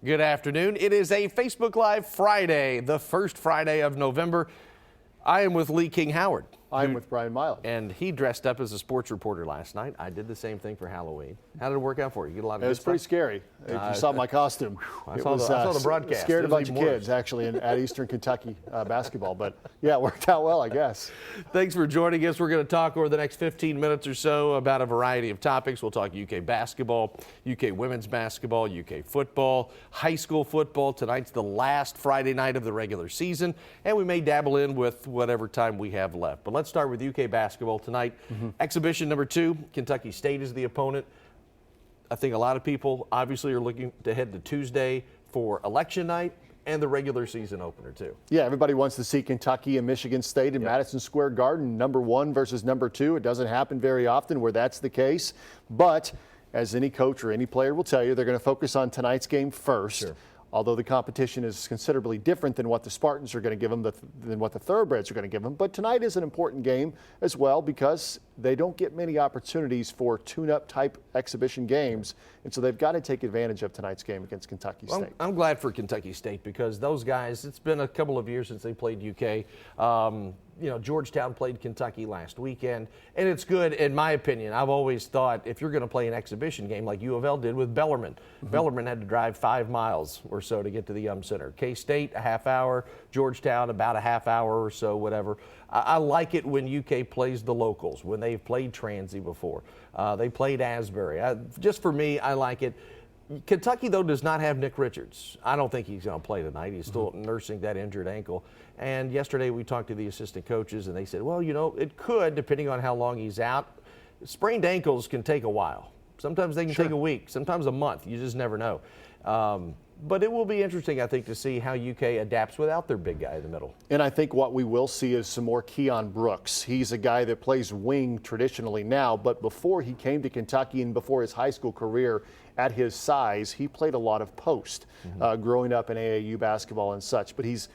Good afternoon. It is a Facebook Live Friday, the first Friday of November. I am with Lee King Howard. I'm with Brian Milam. And he dressed up as a sports reporter last night. I did the same thing for Halloween. How did it work out for you? You get a lot of It was pretty scary. If you saw my costume. I saw the broadcast. Scared a bunch of kids, actually, at Eastern Kentucky basketball. But, yeah, it worked out well, I guess. Thanks for joining us. We're going to talk over the next 15 minutes or so about a variety of topics. We'll talk UK basketball, UK women's basketball, UK football, high school football. Tonight's the last Friday night of the regular season, and we may dabble in with whatever time we have left. But let's start with UK basketball tonight. Exhibition number 2, Kentucky State is the opponent. I think a lot of people obviously are looking to head to Tuesday for election night and the regular season opener too. Yeah, everybody wants to see Kentucky and Michigan State in Madison Square Garden, number 1 versus number 2. It doesn't happen very often where that's the case, but as any coach or any player will tell you, they're going to focus on tonight's game first. Sure. Although the competition is considerably different than what the Spartans are going to give them, than what the Thoroughbreds are going to give them. But tonight is an important game as well because they don't get many opportunities for tune-up type exhibition games. And so they've got to take advantage of tonight's game against Kentucky State. I'm glad for Kentucky State because those guys, it's been a couple of years since they played UK. Georgetown played Kentucky last weekend, and it's good, in my opinion. I've always thought if you're going to play an exhibition game like U of L did with Bellarmine, Bellarmine had to drive 5 miles or so to get to the Yum Center. K-State, a half hour. Georgetown, about a half hour or so, whatever. I like it when UK plays the locals, when they've played Transy before. They played Asbury. Just for me, I like it. Kentucky, though, does not have Nick Richards. I don't think he's going to play tonight. He's still nursing that injured ankle. And yesterday we talked to the assistant coaches, and they said, well, it could, depending on how long he's out. Sprained ankles can take a while. Sometimes they can take a week, sometimes a month. You just never know. But it will be interesting, I think, to see how UK adapts without their big guy in the middle. And I think what we will see is some more Keon Brooks. He's a guy that plays wing traditionally now, but before he came to Kentucky and before his high school career at his size, he played a lot of post growing up in AAU basketball and such. But he's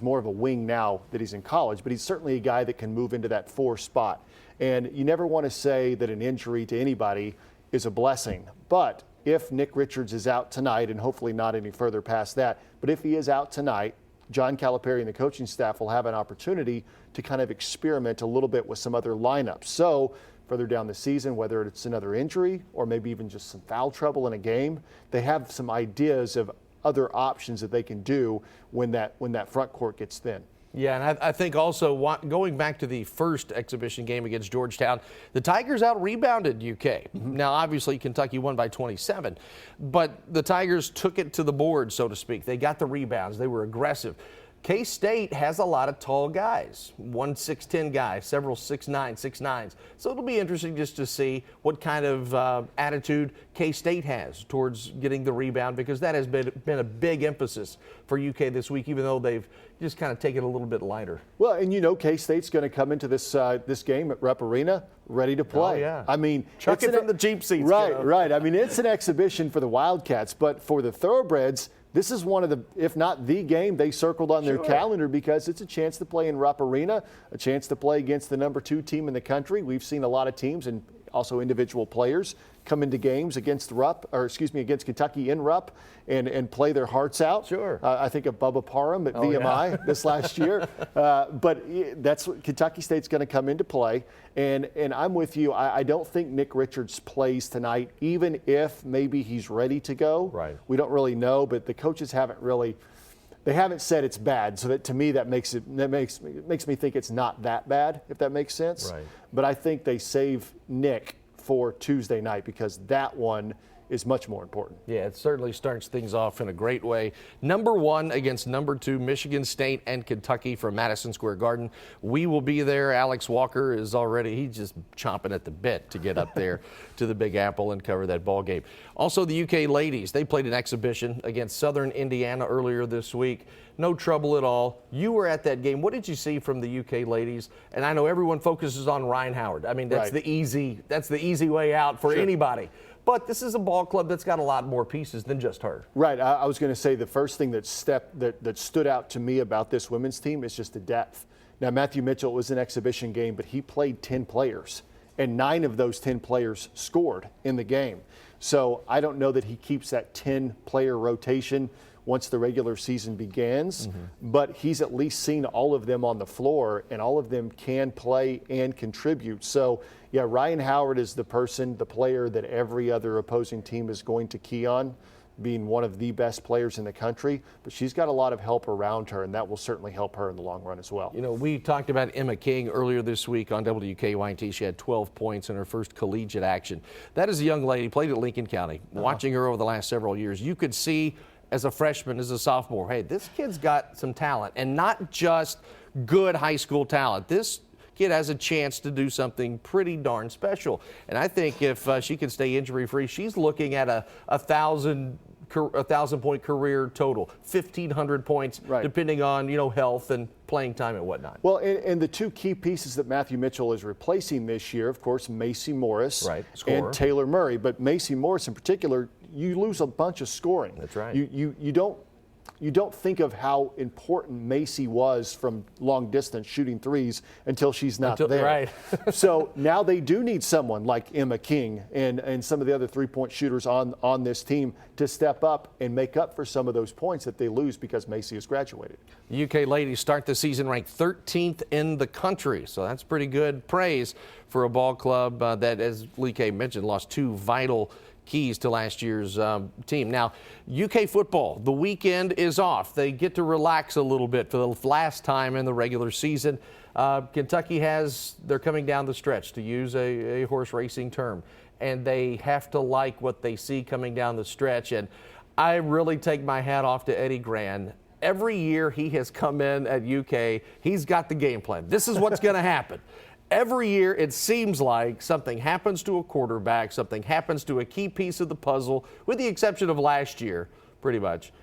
more of a wing now that he's in college, but he's certainly a guy that can move into that 4 spot. And you never want to say that an injury to anybody is a blessing, but if Nick Richards is out tonight, and hopefully not any further past that, but if he is out tonight, John Calipari and the coaching staff will have an opportunity to kind of experiment a little bit with some other lineups. So further down the season, whether it's another injury or maybe even just some foul trouble in a game, they have some ideas of other options that they can do when that front court gets thin. Yeah, and I think also going back to the first exhibition game against Georgetown, the Tigers out-rebounded UK. Now, obviously, Kentucky won by 27, but the Tigers took it to the board, so to speak. They got the rebounds. They were aggressive. K-State has a lot of tall guys, one 6'10" guy, several 6'9", 6'9s. So it'll be interesting just to see what kind of attitude K-State has towards getting the rebound, because that has been a big emphasis for UK this week, even though they've just kind of taken it a little bit lighter. Well, and K-State's going to come into this game at Rupp Arena ready to play. Oh, yeah. I mean, chuck it from the cheap seats. Right. I mean, it's an exhibition for the Wildcats, but for the Thoroughbreds, this is one of the, if not the game they circled on their calendar, because it's a chance to play in Rupp Arena, a chance to play against the number 2 team in the country. We've seen a lot of teams and also individual players come into games against against Kentucky in Rupp and play their hearts out. Sure. I think of Bubba Parham at VMI this last year. But that's what Kentucky State's going to come into play. And I'm with you. I don't think Nick Richards plays tonight, even if maybe he's ready to go. Right. We don't really know, but the coaches haven't said it's bad. So that, to me, that makes me think it's not that bad, if that makes sense. Right. But I think they save Nick for Tuesday night because that one is much more important. Yeah, it certainly starts things off in a great way. Number 1 against number 2, Michigan State and Kentucky from Madison Square Garden. We will be there. Alex Walker is he's just chomping at the bit to get up there to the Big Apple and cover that ball game. Also, the UK ladies, they played an exhibition against Southern Indiana earlier this week. No trouble at all. You were at that game. What did you see from the UK ladies? And I know everyone focuses on Ryan Howard. I mean, that's the easy way out for anybody. But this is a ball club that's got a lot more pieces than just her. Right. I was going to say the first thing that stood out to me about this women's team is just the depth. Now, Matthew Mitchell was an exhibition game, but he played 10 players, and 9 of those 10 players scored in the game. So I don't know that he keeps that 10-player rotation once the regular season begins, but he's at least seen all of them on the floor, and all of them can play and contribute. So, yeah, Ryan Howard is the player that every other opposing team is going to key on, being one of the best players in the country, but she's got a lot of help around her, and that will certainly help her in the long run as well. You know, we talked about Emma King earlier this week on WKYT. She had 12 points in her first collegiate action. That is a young lady, played at Lincoln County. Watching her over the last several years, you could see as a freshman, as a sophomore, hey, this kid's got some talent, and not just good high school talent. This kid has a chance to do something pretty darn special. And I think if she can stay injury-free, she's looking at a 1,000-point career total, 1,500 points, depending on, health and playing time and whatnot. Well, and the two key pieces that Matthew Mitchell is replacing this year, of course, Macy Morris and Taylor Murray. But Macy Morris in particular, you lose a bunch of scoring. That's right. You don't think of how important Macy was from long distance shooting threes until she's not there. Right. So now they do need someone like Emma King and some of the other three-point shooters on this team to step up and make up for some of those points that they lose because Macy has graduated. The UK ladies start the season ranked 13th in the country, so that's pretty good praise for a ball club that, as Lee K mentioned, lost two vital keys to last year's team. Now, UK football, the weekend is off. They get to relax a little bit for the last time in the regular season. Kentucky they're coming down the stretch, to use a horse racing term, and they have to like what they see coming down the stretch. And I really take my hat off to Eddie Gran. Every year he has come in at UK, he's got the game plan. This is what's going to happen. Every year, it seems like something happens to a quarterback, something happens to a key piece of the puzzle, with the exception of last year, pretty much.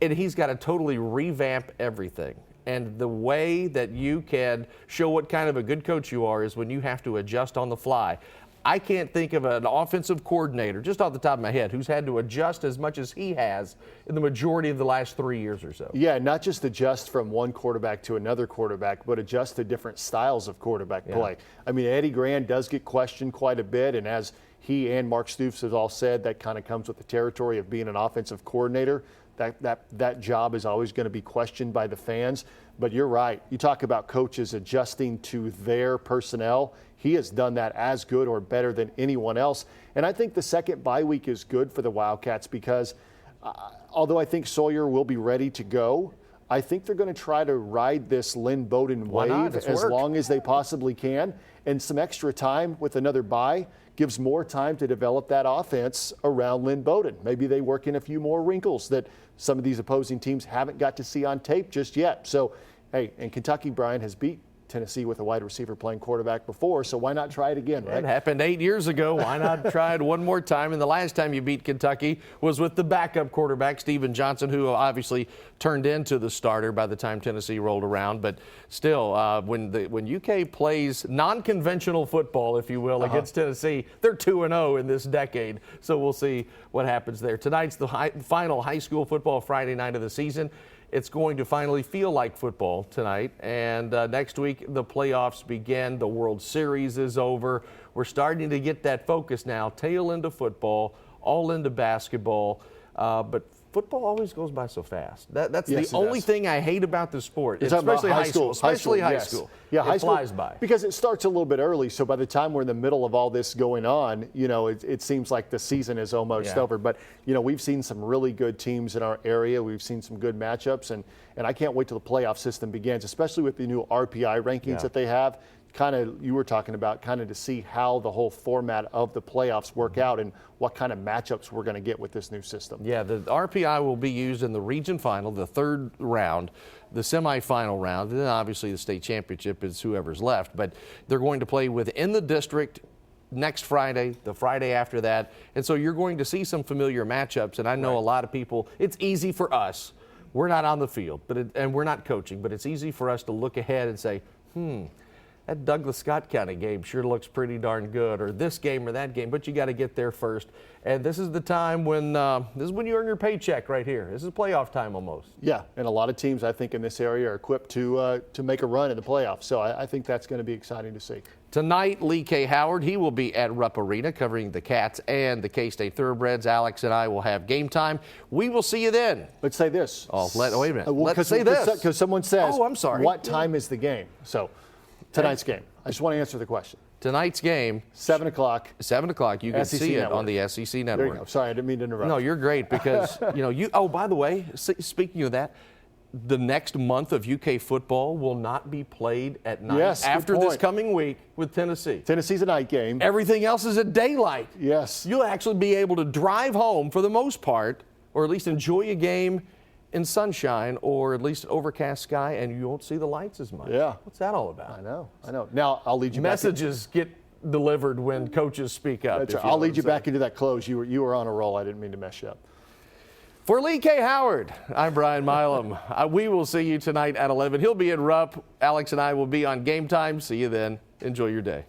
And he's got to totally revamp everything. And the way that you can show what kind of a good coach you are is when you have to adjust on the fly. I can't think of an offensive coordinator, just off the top of my head, who's had to adjust as much as he has in the majority of the last 3 years or so. Yeah, not just adjust from one quarterback to another quarterback, but adjust to different styles of quarterback play. I mean, Eddie Gran does get questioned quite a bit, and as he and Mark Stoops have all said, that kind of comes with the territory of being an offensive coordinator. That job is always going to be questioned by the fans. But you're right. You talk about coaches adjusting to their personnel. He has done that as good or better than anyone else. And I think the second bye week is good for the Wildcats because although I think Sawyer will be ready to go, I think they're going to try to ride this Lynn Bowden wave as long as they possibly can. And some extra time with another bye gives more time to develop that offense around Lynn Bowden. Maybe they work in a few more wrinkles that some of these opposing teams haven't got to see on tape just yet. So, hey, and Kentucky, Brian, has beat Tennessee with a wide receiver playing quarterback before, so why not try it again, right? It happened 8 years ago. Why not try it one more time? And the last time you beat Kentucky was with the backup quarterback, Steven Johnson, who obviously turned into the starter by the time Tennessee rolled around. But still, when UK plays non-conventional football, if you will, against Tennessee, they're 2-0 in this decade. So we'll see what happens there. Tonight's the final high school football Friday night of the season. It's going to finally feel like football tonight. And next week, the playoffs begin. The World Series is over. We're starting to get that focus now, tail into football, all into basketball. But football always goes by so fast. That's the only thing I hate about the sport, especially high school. Especially high school. Yeah, high school flies by. Because it starts a little bit early, so by the time we're in the middle of all this going on, it seems like the season is almost over. But, we've seen some really good teams in our area. We've seen some good matchups, and I can't wait till the playoff system begins, especially with the new RPI rankings that they have. You were talking about to see how the whole format of the playoffs work out and what kind of matchups we're going to get with this new system. Yeah, the RPI will be used in the region final, the third round, the semifinal round, and then obviously the state championship is whoever's left. But they're going to play within the district next Friday, the Friday after that. And so you're going to see some familiar matchups. And I know a lot of people, it's easy for us. We're not on the field, and we're not coaching, but it's easy for us to look ahead and say, that Douglas Scott County game sure looks pretty darn good, or this game or that game, but you got to get there first. And this is the time when you earn your paycheck right here. This is playoff time almost. Yeah, and a lot of teams I think in this area are equipped to make a run in the playoffs. So I think that's going to be exciting to see. Tonight, Lee K. Howard, he will be at Rupp Arena covering the Cats and the K-State Thoroughbreds. Alex and I will have game time. We will see you then. Let's say this. Wait a minute. Well, Let's say this. Because someone says, oh, I'm sorry. What time is the game? So, tonight's game. I just want to answer the question. Tonight's game. 7 o'clock. 7 o'clock. You can SEC see it Network. on the SEC Network. There you go. Sorry, I didn't mean to interrupt. No, you're great because, oh, by the way, speaking of that, the next month of UK football will not be played at night after this coming week with Tennessee. Tennessee's a night game. Everything else is at daylight. Yes. You'll actually be able to drive home for the most part, or at least enjoy a game in sunshine or at least overcast sky, and you won't see the lights as much. Yeah. What's that all about? I know. Now, I'll lead you Messages get delivered when coaches speak up. That's right. I'll lead you back into that close. You were on a roll. I didn't mean to mess you up. For Lee K. Howard, I'm Brian Milam. We will see you tonight at 11. He'll be in Rupp. Alex and I will be on Game Time. See you then. Enjoy your day.